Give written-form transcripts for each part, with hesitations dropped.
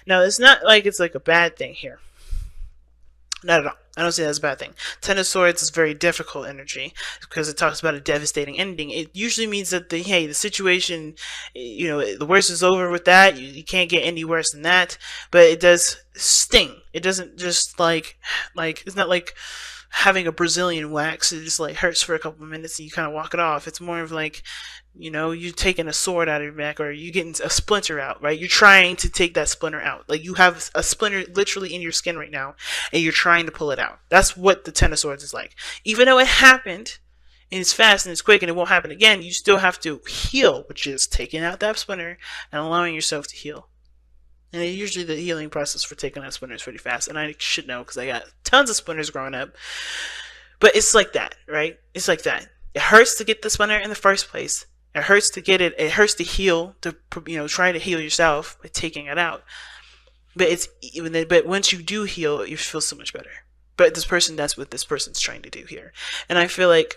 Now, it's not like it's like a bad thing here. Not at all. I don't see that as a bad thing. Ten of Swords is very difficult energy because it talks about a devastating ending. It usually means that the situation, the worst is over with that. You can't get any worse than that. But it does sting. It doesn't just like it's not like having a Brazilian wax. It just like hurts for a couple of minutes and you kind of walk it off. It's more of like, you taking a sword out of your back, or you getting a splinter out, right? You're trying to take that splinter out. Like you have a splinter literally in your skin right now, and you're trying to pull it out. That's what the Ten of Swords is like. Even though it happened, and it's fast and it's quick and it won't happen again, you still have to heal, which is taking out that splinter and allowing yourself to heal. And usually the healing process for taking out splinters is pretty fast, and I should know because I got tons of splinters growing up. But it's like that, right? It's like that. It hurts to get the splinter in the first place. It hurts to get it. It hurts to heal. To try to heal yourself by taking it out. But once you do heal, you feel so much better. But that's what this person's trying to do here, and I feel like,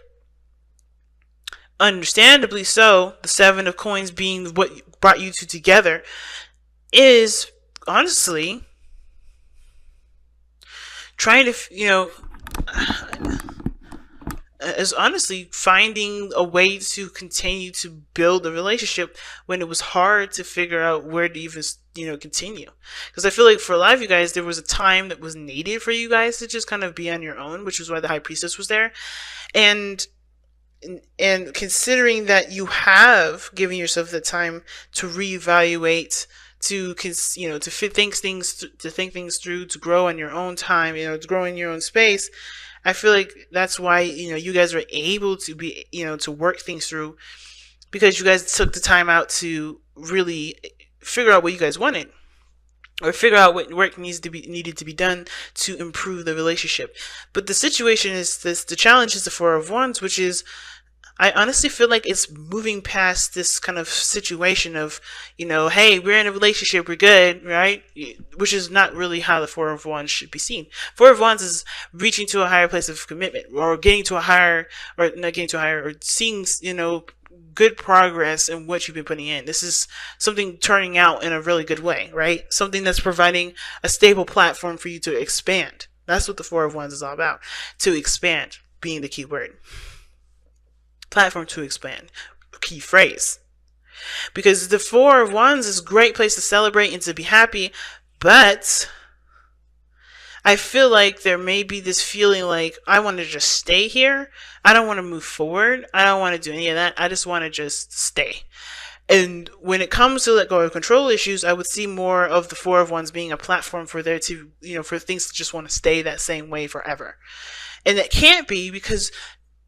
understandably so, the Seven of Coins being what brought you two together is honestly trying to is honestly finding a way to continue to build a relationship when it was hard to figure out where to even continue. Because I feel like for a lot of you guys, there was a time that was needed for you guys to just kind of be on your own, which was why the High Priestess was there. And considering that you have given yourself the time to reevaluate, to think things through, to grow on your own time, to grow in your own space, I feel like that's why you guys are able to be to work things through, because you guys took the time out to really figure out what you guys wanted, or figure out what work needed to be done to improve the relationship. But the situation is this: the challenge is the Four of Wands, which is, I honestly feel like it's moving past this kind of situation of, hey, we're in a relationship, we're good, right? Which is not really how the Four of Wands should be seen. Four of Wands is reaching to a higher place of commitment, or getting to a higher, or not getting to a higher, or seeing, good progress in what you've been putting in. This is something turning out in a really good way, right? Something that's providing a stable platform for you to expand. That's what the Four of Wands is all about. To expand being the key word. Platform to expand, key phrase. Because the Four of Wands is a great place to celebrate and to be happy, but I feel like there may be this feeling like, I want to just stay here. I don't want to move forward. I don't want to do any of that. I just want to just stay. And when it comes to let go of control issues, I would see more of the Four of Wands being a platform for there to, for things to just want to stay that same way forever. And that can't be, because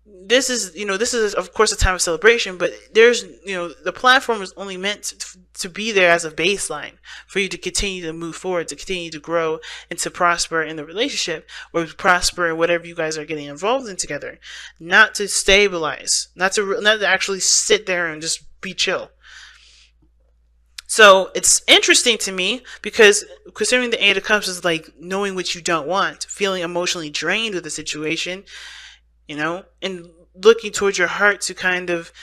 this is of course a time of celebration, but there's the platform is only meant to be there as a baseline for you to continue to move forward, to continue to grow, and to prosper in the relationship, or prosper in whatever you guys are getting involved in together. Not to stabilize, not to actually sit there and just be chill. So it's interesting to me, because considering the Eight of Cups is like knowing what you don't want, feeling emotionally drained with the situation, and looking towards your heart to kind of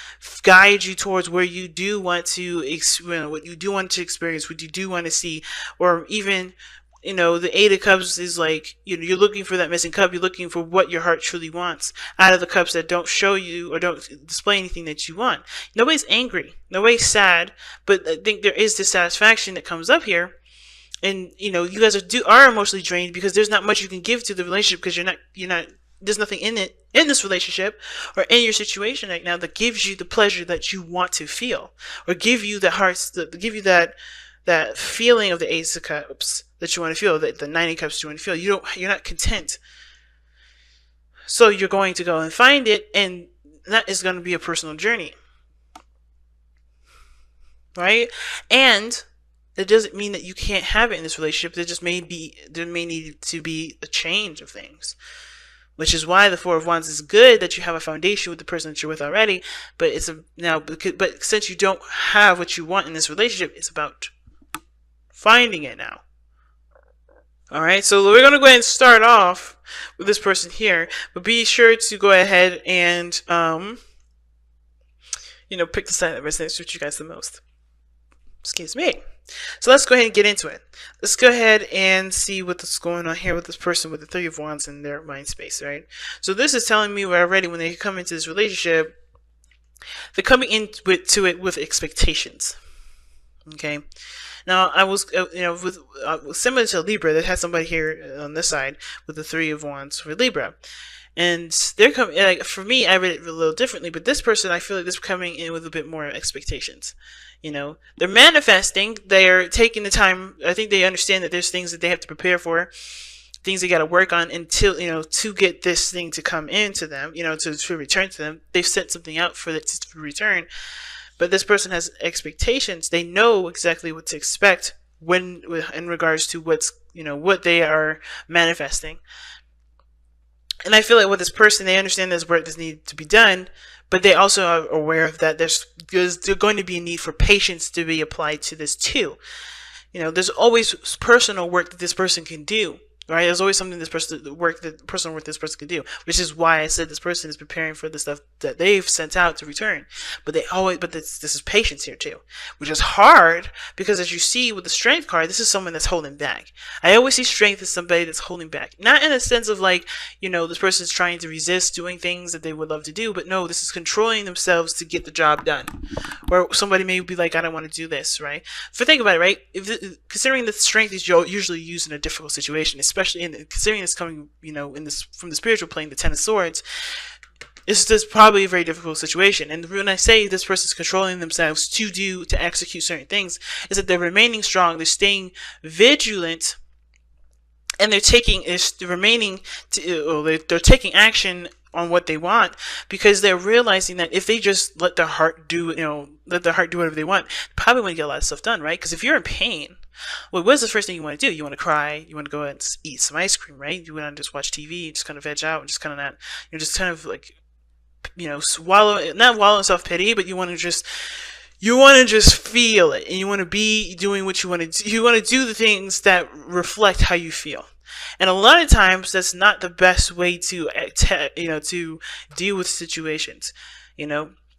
guide you towards where you do want to, what you do want to experience, what you do want to see, or even, the Eight of Cups is like, you're looking for that missing cup. You're looking for what your heart truly wants out of the cups that don't show you or don't display anything that you want. Nobody's angry, nobody's sad, but I think there is dissatisfaction that comes up here. And, you guys are emotionally drained because there's not much you can give to the relationship, because you're not, there's nothing in this relationship or in your situation right now that gives you the pleasure that you want to feel, or give you that feeling of the Ace of Cups that you want to feel, the Nine of Cups you want to feel. You're not content. So you're going to go and find it, and that is going to be a personal journey. Right? And that doesn't mean that you can't have it in this relationship. There may need to be a change of things. Which is why the Four of Wands is good, that you have a foundation with the person that you're with already. But but since you don't have what you want in this relationship, it's about finding it now. All right, so we're gonna go ahead and start off with this person here, but be sure to go ahead and pick the side that resonates with you guys the most. Excuse me. So let's go ahead and get into it. Let's go ahead and see what's going on here with this person with the Three of Wands in their mind space, right? So this is telling me already when they come into this relationship, they're coming into it with expectations. Okay. Now I was, with similar to Libra, that has somebody here on this side with the Three of Wands for Libra. And they're coming, like, for me, I read it a little differently, but this person, I feel like they're coming in with a bit more expectations. They're manifesting, they're taking the time. I think they understand that there's things that they have to prepare for, things they got to work on until, to get this thing to come into them, to return to them. They've set something out for it to return. But this person has expectations. They know exactly what to expect in regards to what they are manifesting. And I feel like with this person, they understand there's work that needs to be done, but they also are aware of that there's going to be a need for patience to be applied to this too. There's always personal work that this person can do. Right? There's always something personal work this person can do, which is why I said this person is preparing for the stuff that they've sent out to return. But this is patience here too, which is hard because, as you see with the Strength card, this is someone that's holding back. I always see Strength as somebody that's holding back, not in a sense of like, this person is trying to resist doing things that they would love to do, but no, this is controlling themselves to get the job done. Or somebody may be like, I don't want to do this, right? Think about it, right? Considering that Strength is usually used in a difficult situation, especially considering it's coming, from the spiritual plane, the Ten of Swords, it's just probably a very difficult situation. And when I say this person's controlling themselves to execute certain things, is that they're remaining strong, they're staying vigilant, and they're taking action on what they want, because they're realizing that if they just let their heart do whatever they want, probably want to get a lot of stuff done, right? Because if you're in pain, well, what's the first thing you want to do? You want to cry, you want to go and eat some ice cream, right? You want to just watch TV, just kind of veg out, and just kind of not, just kind of like, not wallow in self-pity, but you want to just feel it, and you want to be doing what you want to do. You want to do the things that reflect how you feel. And a lot of times that's not the best way to deal with situations.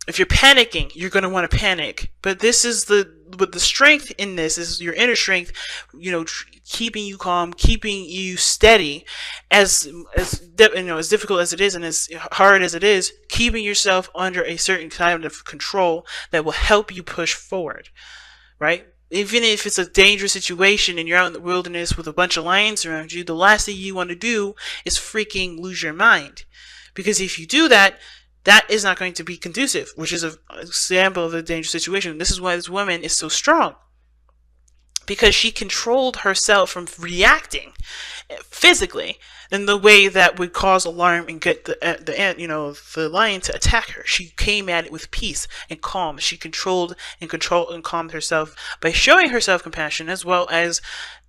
If you're panicking, you're going to want to panic. But the strength in this is your inner strength, keeping you calm, keeping you steady, as difficult as it is and as hard as it is, keeping yourself under a certain kind of control that will help you push forward, right? Even if it's a dangerous situation and you're out in the wilderness with a bunch of lions around you, the last thing you want to do is freaking lose your mind. Because if you do that, that is not going to be conducive, which is an example of a dangerous situation. This is why this woman is so strong. Because she controlled herself from reacting physically in the way that would cause alarm and get the lion to attack her. She came at it with peace and calm. She controlled and calmed herself by showing herself compassion, as well as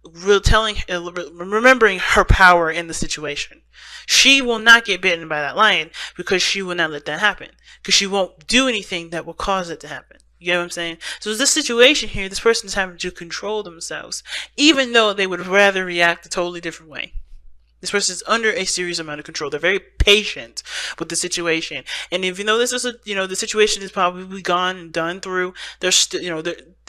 remembering her power in the situation. She will not get bitten by that lion because she will not let that happen, because she won't do anything that will cause it to happen. You get what I'm saying? So this situation here, this person is having to control themselves, even though they would rather react a totally different way. This person is under a serious amount of control. They're very patient with the situation, and if this is the situation is probably gone and done through, they're still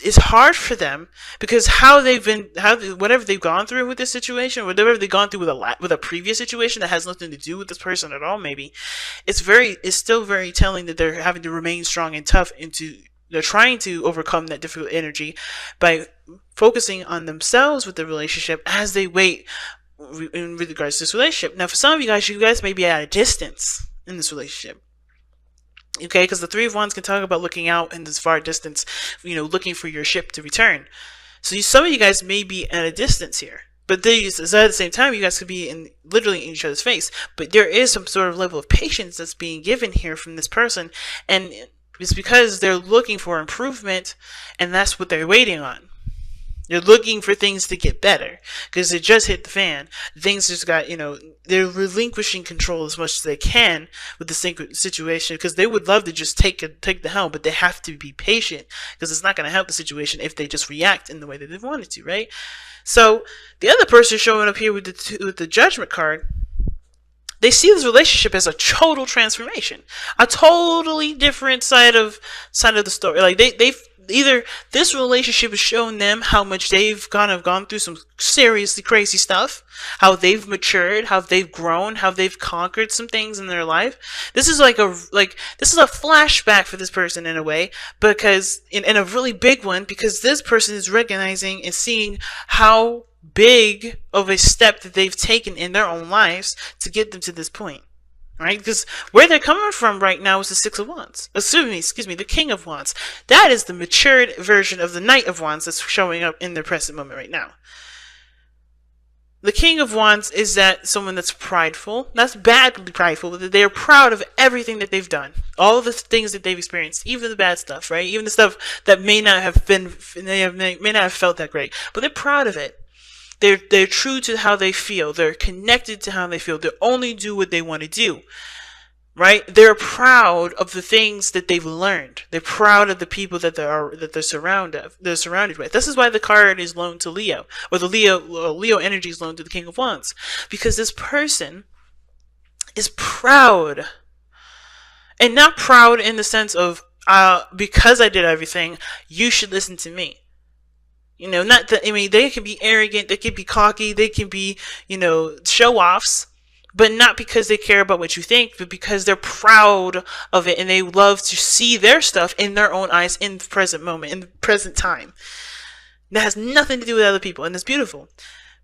it's hard for them, because whatever they've gone through with this situation, whatever they've gone through with a previous situation that has nothing to do with this person at all, maybe it's still very telling that they're having to remain strong and tough they're trying to overcome that difficult energy by focusing on themselves with the relationship as they wait in regards to this relationship. Now, for some of you guys may be at a distance in this relationship. Okay, because the Three of Wands can talk about looking out in this far distance, looking for your ship to return. So some of you guys may be at a distance here. But at the same time, you guys could be literally in each other's face. But there is some sort of level of patience that's being given here from this person, and it's because they're looking for improvement, and that's what they're waiting on. They're looking for things to get better, because it just hit the fan. Things just got, they're relinquishing control as much as they can with the situation, because they would love to just take the helm, but they have to be patient, because it's not going to help the situation if they just react in the way that they wanted to, right? So the other person showing up here with the Judgment card, they see this relationship as a total transformation, a totally different side of the story. Like either this relationship has shown them how much they've gone through some seriously crazy stuff, how they've matured, how they've grown, how they've conquered some things in their life. This is this is a flashback for this person in a way, because in a really big one, because this person is recognizing and seeing how big of a step that they've taken in their own lives to get them to this point. Right? Because where they're coming from right now is the Six of Wands. Excuse me, the King of Wands. That is the matured version of the Knight of Wands that's showing up in their present moment right now. The King of Wands is that someone that's prideful, not badly prideful, but they're proud of everything that they've done. All of the things that they've experienced, even the bad stuff, right? Even the stuff that may not have felt that great, but they're proud of it. They're true to how they feel. They're connected to how they feel. They only do what they want to do, right? They're proud of the things that they've learned. They're proud of the people that they're surrounded with. This is why the card is loaned to Leo, or the Leo energy is loaned to the King of Wands, because this person is proud, and not proud in the sense of because I did everything, you should listen to me. You know, not that, I mean, they can be arrogant, they can be cocky, they can be, show-offs, but not because they care about what you think, but because they're proud of it and they love to see their stuff in their own eyes in the present moment, in the present time. That has nothing to do with other people, and it's beautiful.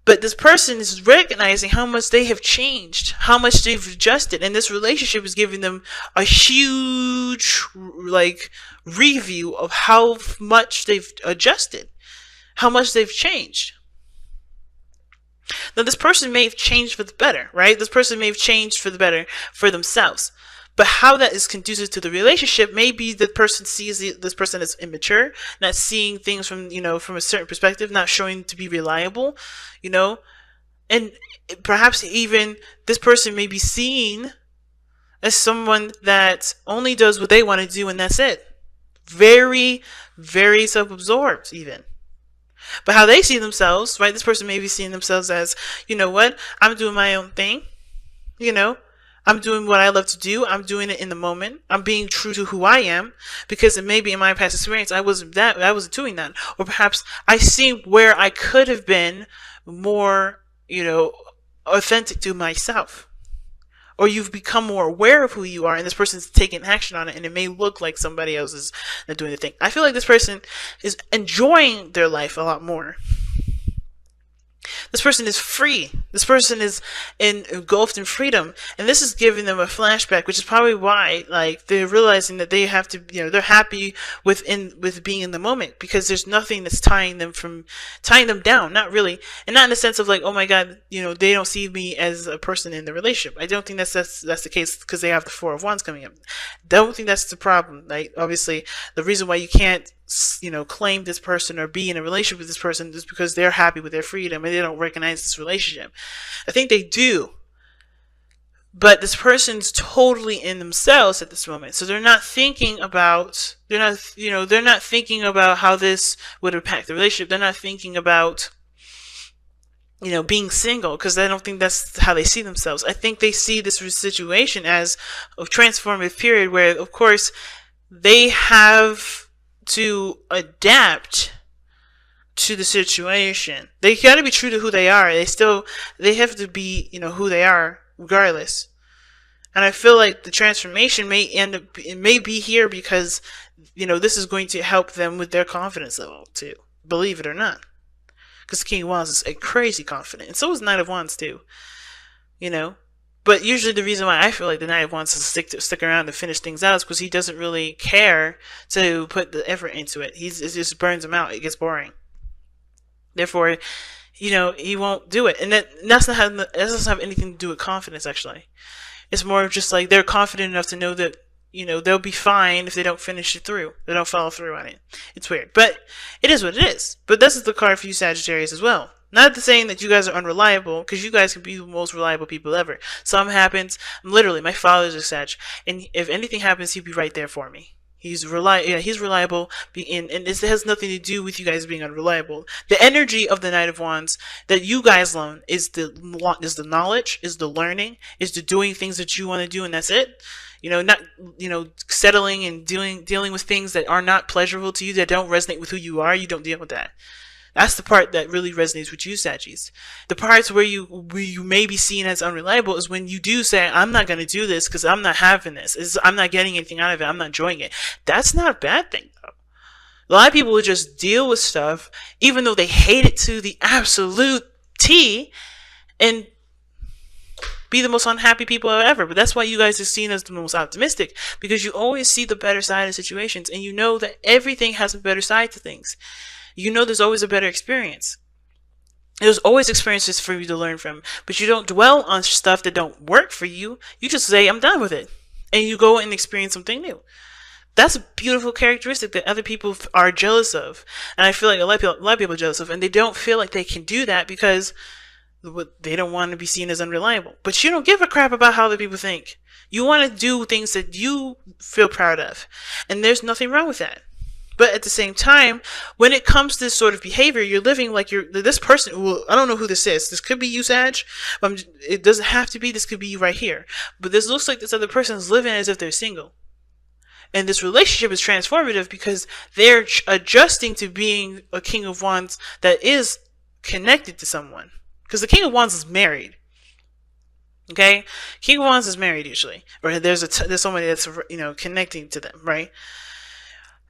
But this person is recognizing how much they have changed, how much they've adjusted, and this relationship is giving them a huge, review of how much they've adjusted. How much they've changed. Now, this person may have changed for the better, right? This person may have changed for the better for themselves. But how that is conducive to the relationship, maybe the person sees this person as immature, not seeing things from a certain perspective, not showing to be reliable, and perhaps even this person may be seen as someone that only does what they want to do and that's it. Very, very self-absorbed even. But how they see themselves, right? This person may be seeing themselves as, you know what? I'm doing my own thing. I'm doing what I love to do. I'm doing it in the moment. I'm being true to who I am, because it may be in my past experience I wasn't doing that. Or perhaps I see where I could have been more, authentic to myself. Or you've become more aware of who you are, and this person's taking action on it, and it may look like somebody else is not doing the thing. I feel like this person is enjoying their life a lot more. This person is free. This person is engulfed in freedom, and this is giving them a flashback, which is probably why, they're realizing that they have to, they're happy with being in the moment, because there's nothing that's tying them down. Not really, and not in the sense of oh my God, they don't see me as a person in the relationship. I don't think that's the case, because they have the Four of Wands coming up. Don't think that's the problem. Obviously, the reason why you can't claim this person or be in a relationship with this person is because they're happy with their freedom and they don't recognize this relationship. I think they do, but this person's totally in themselves at this moment, so they're not thinking about how this would impact the relationship. They're not thinking about being single, because I don't think that's how they see themselves. I think they see this situation as a transformative period where, of course, they have to adapt to the situation. They got to be true to who they are. They have to be, who they are regardless. And I feel like the transformation may be here because, this is going to help them with their confidence level too. Believe it or not. Because King of Wands is a crazy confident. And so is Knight of Wands too. But usually the reason why I feel like the Knight of Wands to stick around to finish things out is because he doesn't really care to put the effort into it. It just burns him out. It gets boring. Therefore, he won't do it. And that doesn't have anything to do with confidence, actually. It's more of just they're confident enough to know that, they'll be fine if they don't finish it through. They don't follow through on it. It's weird. But it is what it is. But this is the card for you Sagittarius as well. Not saying that you guys are unreliable, because you guys can be the most reliable people ever. Something happens. Literally, my father's a Sag, and if anything happens, he'll be right there for me. He's reliable, and this has nothing to do with you guys being unreliable. The energy of the Knight of Wands that you guys learn is the knowledge, is the learning, is the doing things that you want to do, and that's it. Not settling and dealing with things that are not pleasurable to you, that don't resonate with who you are. You don't deal with that. That's the part that really resonates with you, Saggies. The parts where you may be seen as unreliable is when you do say, I'm not going to do this because I'm not having this. I'm not getting anything out of it. I'm not enjoying it. That's not a bad thing, though. A lot of people would just deal with stuff, even though they hate it to the absolute T, and be the most unhappy people ever. But that's why you guys are seen as the most optimistic, because you always see the better side of situations, and you know that everything has a better side to things. There's always a better experience. There's always experiences for you to learn from, but you don't dwell on stuff that don't work for you. You just say, I'm done with it, and you go and experience something new. That's a beautiful characteristic that other people are jealous of, and I feel like a lot of people are jealous of, and they don't feel like they can do that because they don't want to be seen as unreliable. But you don't give a crap about how other people think. You want to do things that you feel proud of, and there's nothing wrong with that. But at the same time, when it comes to this sort of behavior, you're living like this person. Well, I don't know who this is. This could be you, Sag. It doesn't have to be. This could be you right here. But this looks like this other person is living as if they're single. And this relationship is transformative because they're adjusting to being a King of Wands that is connected to someone. Because the King of Wands is married. Okay? King of Wands is married usually. Or there's somebody that's, connecting to them, right?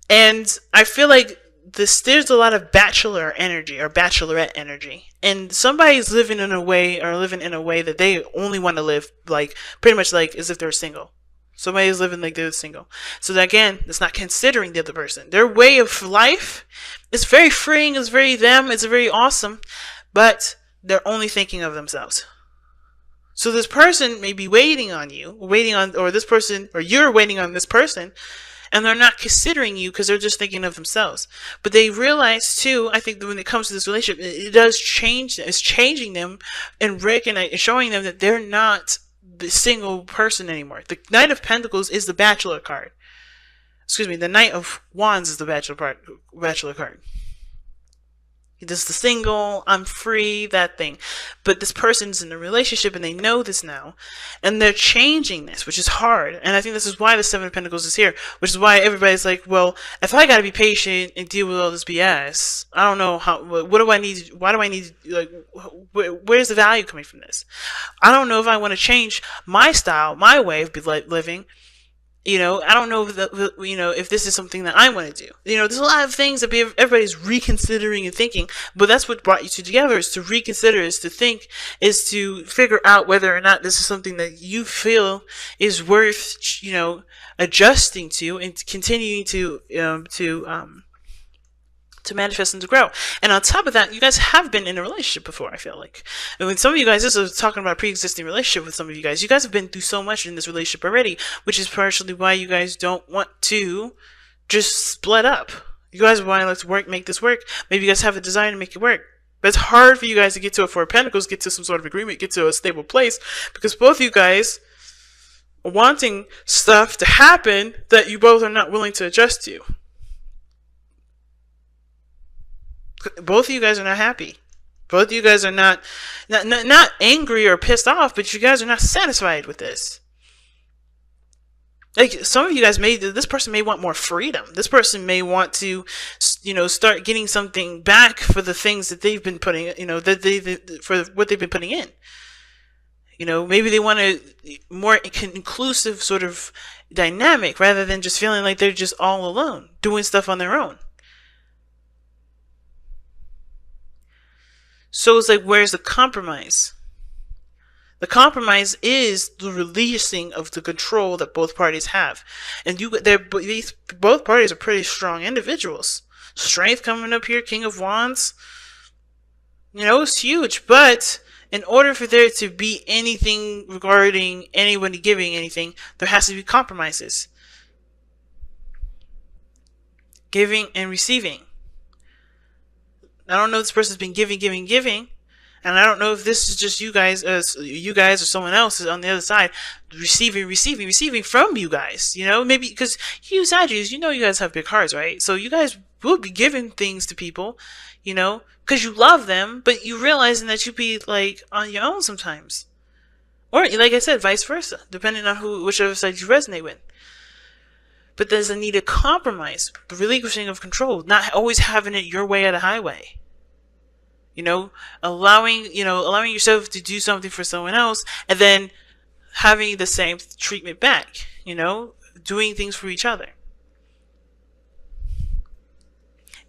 And I feel like there's a lot of bachelor energy or bachelorette energy, and somebody's living in a way that they only want to live like pretty much like as if they're single. Somebody's living like they're single. So that, again, it's not considering the other person. Their way of life is very freeing, it's very them, it's very awesome, but they're only thinking of themselves. So this person may be waiting on you, or you're waiting on this person, and they're not considering you because they're just thinking of themselves. But they realize too, I think that when it comes to this relationship, it does change. It's changing them and showing them that they're not the single person anymore. The Knight of Pentacles is the Bachelor card. Excuse me, the Knight of Wands is the Bachelor card. This is the single, I'm free, that thing. But this person's in a relationship and they know this now. And they're changing this, which is hard. And I think this is why the Seven of Pentacles is here. Which is why everybody's like, well, if I gotta be patient and deal with all this BS, I don't know what do I need, why do I need, where's the value coming from this? I don't know if I want to change my style, my way of living. I don't know if this is something that I want to do. There's a lot of things that everybody's reconsidering and thinking, but that's what brought you two together, is to reconsider, is to think, is to figure out whether or not this is something that you feel is worth, adjusting to and continuing to manifest and to grow. And on top of that, you guys have been in a relationship before, I feel like. And when some of you guys, this is talking about a pre-existing relationship with some of you guys have been through so much in this relationship already, which is partially why you guys don't want to just split up. You guys want to, let's make this work. Maybe you guys have a desire to make it work. But it's hard for you guys to get to a Four of Pentacles, get to some sort of agreement, get to a stable place, because both of you guys are wanting stuff to happen that you both are not willing to adjust to. Both of you guys are not happy. Both of you guys are not angry or pissed off, but you guys are not satisfied with this. Like, some of you guys this person may want more freedom. This person may want to, start getting something back for the things that they've been putting, for what they've been putting in. Maybe they want a more inclusive sort of dynamic rather than just feeling like they're just all alone, doing stuff on their own. So it's like, where's the compromise? The compromise is the releasing of the control that both parties have. And both parties are pretty strong individuals. Strength coming up here, King of Wands. It's huge. But in order for there to be anything regarding anybody giving anything, there has to be compromises. Giving and receiving. I don't know if this person's been giving. And I don't know if this is just you guys, or someone else is on the other side, receiving from you guys. Maybe because you Sagittarius, you guys have big hearts, right? So you guys will be giving things to people, because you love them, but you realizing that you be like on your own sometimes, or like I said, vice versa, depending on whichever side you resonate with. But there's a need to compromise, the relinquishing of control, not always having it your way or the highway. Allowing yourself to do something for someone else and then having the same treatment back, doing things for each other.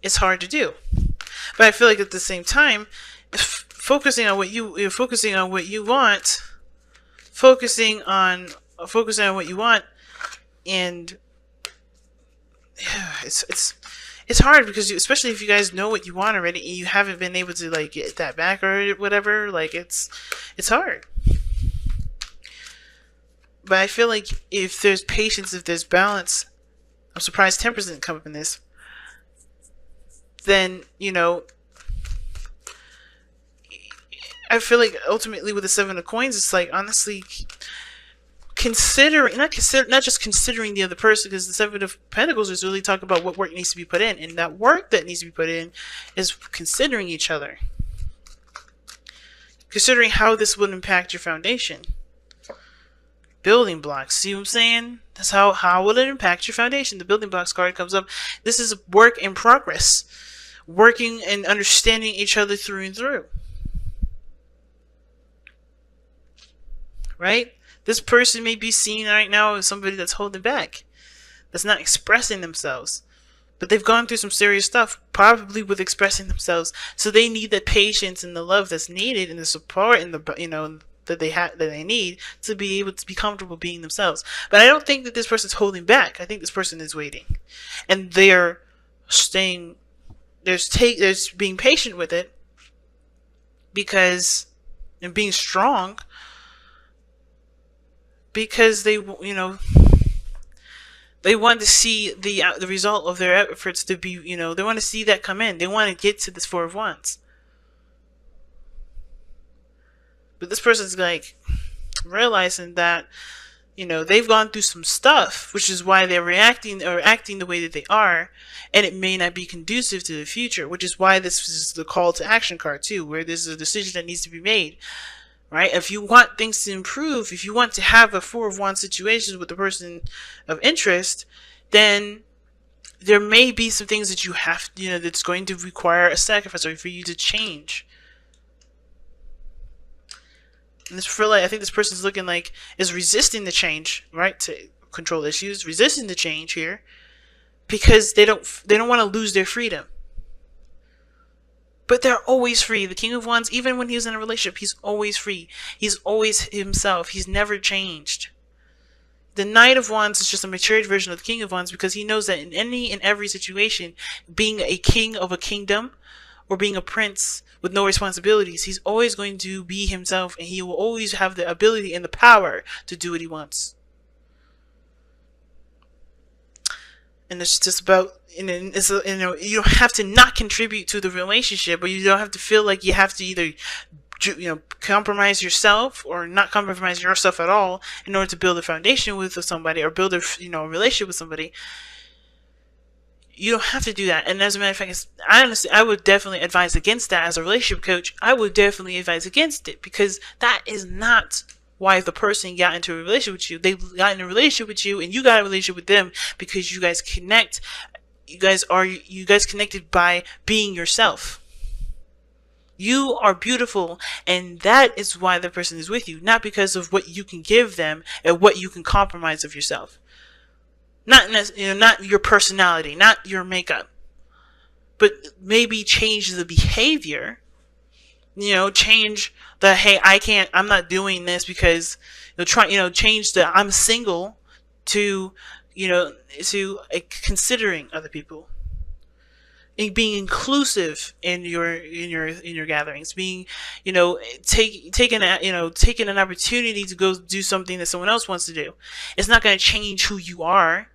It's hard to do. But I feel like at the same time, focusing on what you want, focusing on what you want, and it's hard because especially if you guys know what you want already and you haven't been able to like get that back or whatever, like it's hard. But I feel like if there's patience, if there's balance, I'm surprised 10% didn't come up in this, then I feel like ultimately with the 7 of coins, it's like honestly not just considering the other person, because the 7 of Pentacles is really talking about what work needs to be put in, and that work that needs to be put in is considering each other, considering how this would impact your foundation. Building blocks, see what I'm saying? That's how will it impact your foundation. The building blocks card comes up. This is work in progress, working and understanding each other through and through, right? This person may be seen right now as somebody that's holding back, that's not expressing themselves. But they've gone through some serious stuff, probably with expressing themselves. So they need the patience and the love that's needed, and the support and the that they need to be able to be comfortable being themselves. But I don't think that this person's holding back. I think this person is waiting, and they're staying. There's being patient with it, and being strong. Because they want to see the result of their efforts to be, they want to see that come in. They want to get to this 4 of Wands. But this person's like realizing that, they've gone through some stuff, which is why they're reacting or acting the way that they are, and it may not be conducive to the future, which is why this is the call to action card too, where there's a decision that needs to be made. Right? If you want things to improve, if you want to have a 4 of Wands situation with the person of interest, then there may be some things that you have, that's going to require a sacrifice or for you to change. And I think this person's looking like is resisting the change, right? To control issues, resisting the change here because they don't want to lose their freedom. But they're always free. The King of Wands, even when he was in a relationship, he's always free. He's always himself. He's never changed. The Knight of Wands is just a matured version of the King of Wands because he knows that in any and every situation, being a king of a kingdom or being a prince with no responsibilities, he's always going to be himself, and he will always have the ability and the power to do what he wants. And it's just about, you don't have to not contribute to the relationship, or you don't have to feel like you have to either, compromise yourself or not compromise yourself at all in order to build a foundation with somebody or build a, relationship with somebody. You don't have to do that. And as a matter of fact, I would definitely advise against that as a relationship coach. I would definitely advise against it, because that is not why the person got into a relationship with you. They got in a relationship with you, and you got a relationship with them because you guys connect. You guys connected by being yourself. You are beautiful, and that is why the person is with you, not because of what you can give them and what you can compromise of yourself. Not your personality, not your makeup, but maybe change the behavior. Change the, hey, I'm not doing this because, change the I'm single to, to considering other people, and being inclusive in your gatherings, being, taking an opportunity to go do something that someone else wants to do. It's not going to change who you are.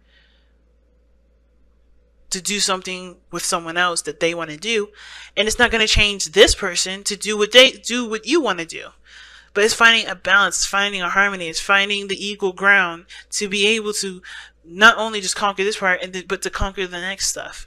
to do something with someone else that they want to do, and it's not going to change this person to do what you want to do. But it's finding a balance, it's finding a harmony, it's finding the equal ground to be able to not only just conquer this part, but to conquer the next stuff.